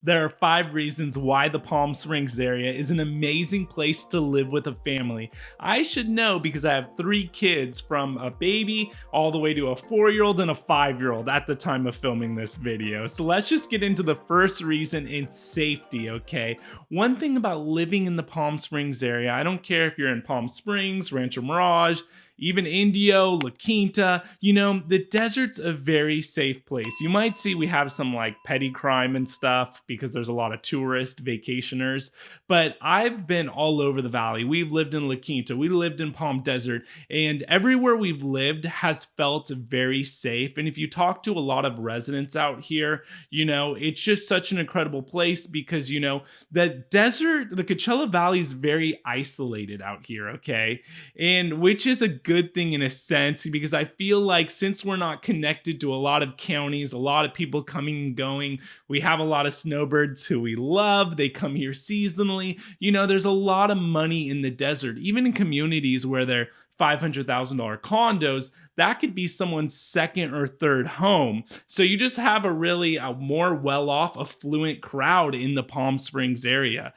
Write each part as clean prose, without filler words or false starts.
There are 5 reasons why the Palm Springs area is an amazing place to live with a family. I should know because I have 3 kids, from a baby all the way to a 4-year-old and a 5-year-old at the time of filming this video. So let's just get into the first reason: in safety, okay? One thing about living in the Palm Springs area, I don't care if you're in Palm Springs, Rancho Mirage, even Indio, La Quinta, the desert's a very safe place. You might see we have some like petty crime and stuff because there's a lot of tourist vacationers, but I've been all over the valley. We've lived in La Quinta, we lived in Palm Desert, and everywhere we've lived has felt very safe. And if you talk to a lot of residents out here, it's just such an incredible place because, the desert, the Coachella Valley is very isolated out here, okay? And which is a good thing in a sense, because I feel like since we're not connected to a lot of counties, a lot of people coming and going, we have a lot of snowbirds who we love. They come here seasonally. There's a lot of money in the desert, even in communities where they're $500,000 condos. That could be someone's second or third home. So you just have a more well-off, affluent crowd in the Palm Springs area,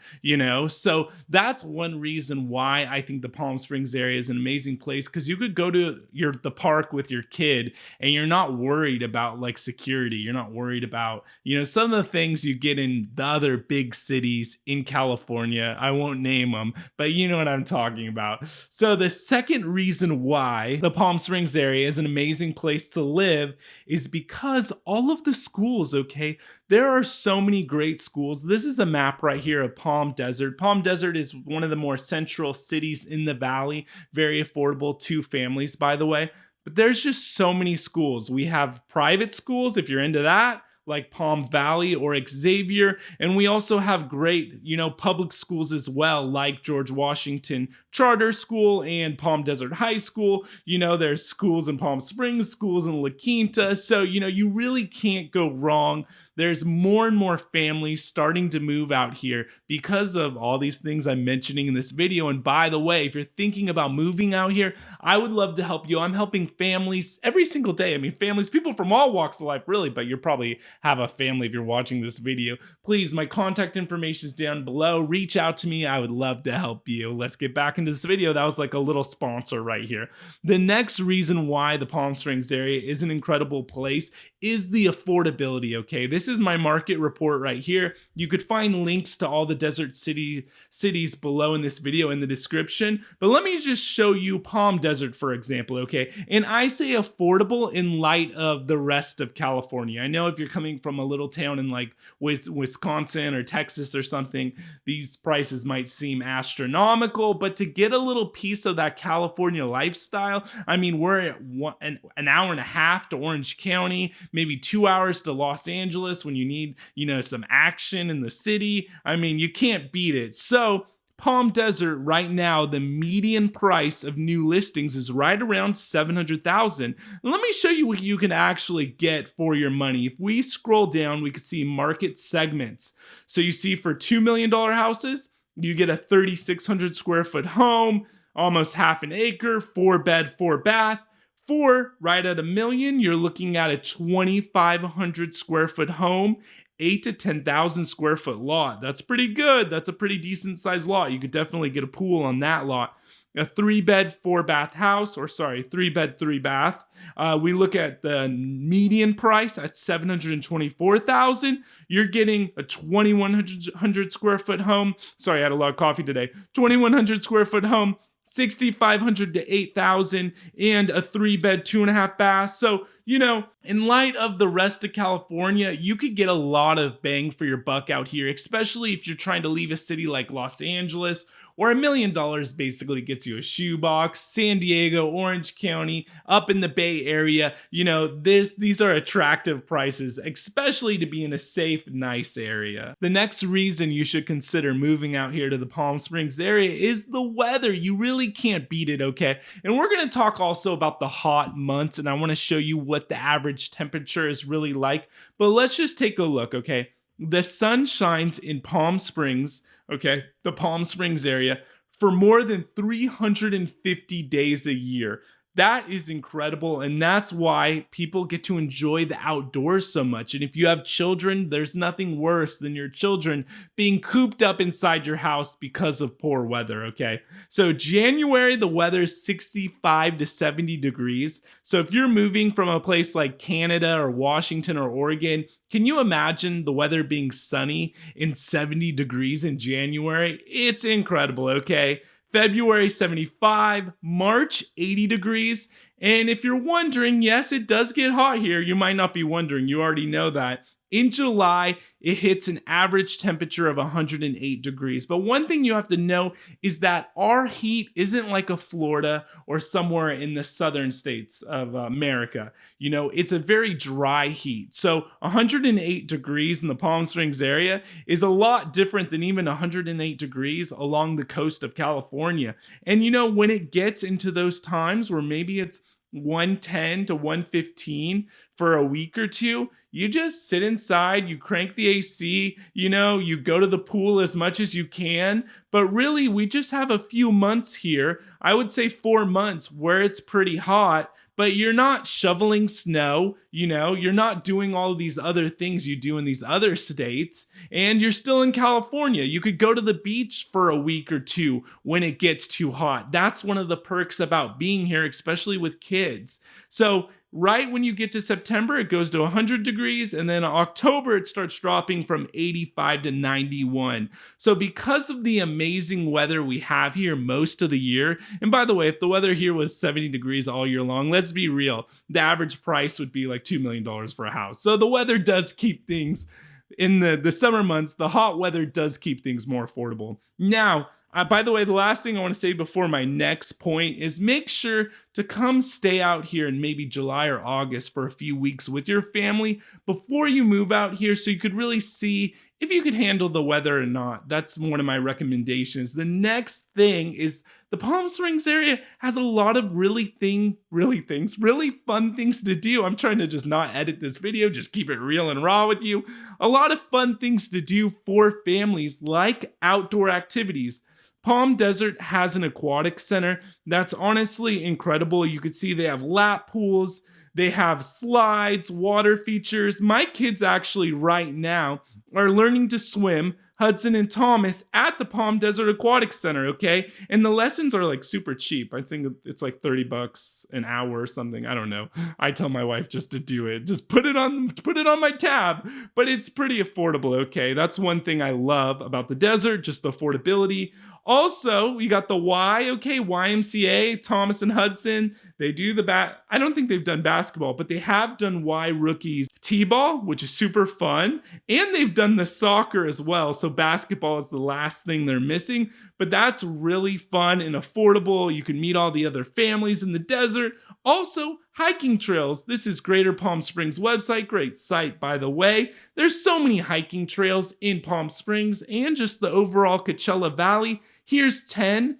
So that's one reason why I think the Palm Springs area is an amazing place, because you could go to the park with your kid and you're not worried about like security. You're not worried about, some of the things you get in the other big cities in California. I won't name them, but you know what I'm talking about. So the second reason why the Palm Springs area is an amazing place to live is because all of the schools, okay? There are so many great schools. This is a map right here of Palm Desert. Palm Desert is one of the more central cities in the valley, very affordable to families, by the way. But there's just so many schools. We have private schools, if you're into that, like Palm Valley or Xavier. And we also have great, public schools as well, like George Washington Charter School and Palm Desert High School. There's schools in Palm Springs, schools in La Quinta. So, you really can't go wrong. There's more and more families starting to move out here because of all these things I'm mentioning in this video. And by the way, if you're thinking about moving out here, I would love to help you. I'm helping families every single day. I mean, families, people from all walks of life, really, but you're probably have a family if you're watching this video. Please, my contact information is down below. Reach out to me. I would love to help you. Let's get back into this video. That was like a little sponsor right here. The next reason why the Palm Springs area is an incredible place is the affordability, okay? This is my market report right here. You could find links to all the desert cities below in this video in the description. But let me just show you Palm Desert, for example, okay? And I say affordable in light of the rest of California. I know if you're coming from a little town in like Wisconsin or Texas or something, these prices might seem astronomical, but to get a little piece of that California lifestyle, I mean, we're at an hour and a half to Orange County, maybe 2 hours to Los Angeles when you need, some action in the city. I mean, you can't beat it. So Palm Desert right now, the median price of new listings is right around $700,000. Let me show you what you can actually get for your money. If we scroll down, we can see market segments. So you see for $2 million houses, you get a 3,600 square foot home, almost half an acre, 4-bed, 4-bath. Right at $1 million, you're looking at a 2,500 square foot home, 8 to 10,000 square foot lot. That's pretty good. That's a pretty decent sized lot. You could definitely get a pool on that lot. A 3-bed, 4-bath house, 3-bed, 3-bath. We look at the median price at $724,000. You're getting a 2,100 square foot home. Sorry, I had a lot of coffee today. 2,100 square foot home, 6,500 to 8,000, and a 3-bed, 2.5 bath. So, in light of the rest of California, you could get a lot of bang for your buck out here, especially if you're trying to leave a city like Los Angeles, or $1 million basically gets you a shoebox. San Diego, Orange County, up in the Bay Area, these are attractive prices, especially to be in a safe, nice area. The next reason you should consider moving out here to the Palm Springs area is the weather. You really can't beat it, okay? And we're going to talk also about the hot months, and I want to show you what the average temperature is really like. But let's just take a look, okay? The sun shines in Palm Springs, okay, the Palm Springs area, for more than 350 days a year. That is incredible. And that's why people get to enjoy the outdoors so much. And if you have children, there's nothing worse than your children being cooped up inside your house because of poor weather. Okay. So, January, the weather is 65 to 70 degrees. So, if you're moving from a place like Canada or Washington or Oregon, can you imagine the weather being sunny in 70 degrees in January? It's incredible. Okay. February 75, March 80 degrees. And if you're wondering, yes, it does get hot here. You might not be wondering, you already know that. In July, it hits an average temperature of 108 degrees. But one thing you have to know is that our heat isn't like a Florida or somewhere in the southern states of America. You know, it's a very dry heat. So 108 degrees in the Palm Springs area is a lot different than even 108 degrees along the coast of California. And you know, when it gets into those times where maybe it's 110 to 115 for a week or two, you just sit inside, you crank the AC, you know, you go to the pool as much as you can. But really, we just have a few months here, I would say 4 months, where it's pretty hot, but you're not shoveling snow, you know, you're not doing all of these other things you do in these other states, and you're still in California. You could go to the beach for a week or two when it gets too hot. That's one of the perks about being here, especially with kids. So, right when you get to September, it goes to 100 degrees, and then October, it starts dropping from 85 to 91. So because of the amazing weather we have here most of the year, and by the way, if the weather here was 70 degrees all year long, let's be real, the average price would be like $2 million for a house. So the weather does keep things, in the summer months, the hot weather does keep things more affordable. Now, by the way, the last thing I want to say before my next point is make sure to come stay out here in maybe July or August for a few weeks with your family before you move out here, so you could really see if you could handle the weather or not. That's one of my recommendations. The next thing is the Palm Springs area has a lot of really fun things to do. I'm trying to just not edit this video, just keep it real and raw with you. A lot of fun things to do for families, like outdoor activities. Palm Desert has an aquatic center that's honestly incredible. You could see they have lap pools, they have slides, water features. My kids actually right now are learning to swim, Hudson and Thomas, at the Palm Desert Aquatic Center, okay? And the lessons are like super cheap. I think it's like $30 an hour or something. I don't know. I tell my wife just to do it. Just put it on my tab. But it's pretty affordable, okay? That's one thing I love about the desert, just the affordability. Also, we got the YMCA, Thomas and Hudson. They do I don't think they've done basketball, but they have done Y rookies T-ball, which is super fun. And they've done the soccer as well. So basketball is the last thing they're missing, but that's really fun and affordable. You can meet all the other families in the desert. Also, hiking trails. This is Greater Palm Springs website. Great site, by the way. There's so many hiking trails in Palm Springs and just the overall Coachella Valley. Here's 10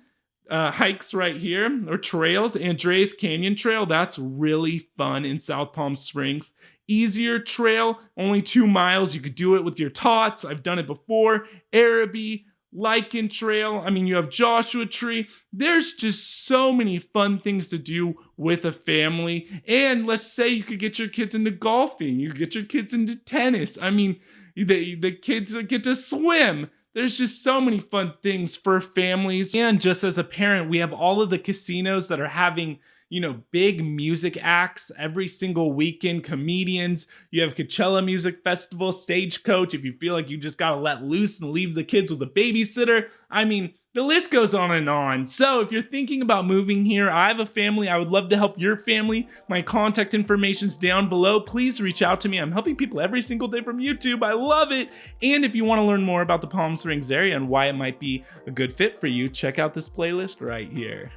hikes right here, or trails. Andreas Canyon Trail, that's really fun in South Palm Springs. Easier trail, only 2 miles. You could do it with your tots. I've done it before. Araby, Lichen Trail. I mean, you have Joshua Tree. There's just so many fun things to do with a family. And let's say you could get your kids into golfing. You could get your kids into tennis. I mean, the kids get to swim. There's just so many fun things for families. And just as a parent, we have all of the casinos that are having, you know, big music acts every single weekend, comedians. You have Coachella Music Festival, Stagecoach. If you feel like you just got to let loose and leave the kids with a babysitter, I mean, the list goes on and on. So if you're thinking about moving here, I have a family. I would love to help your family. My contact information's down below. Please reach out to me. I'm helping people every single day from YouTube. I love it. And if you want to learn more about the Palm Springs area and why it might be a good fit for you, check out this playlist right here.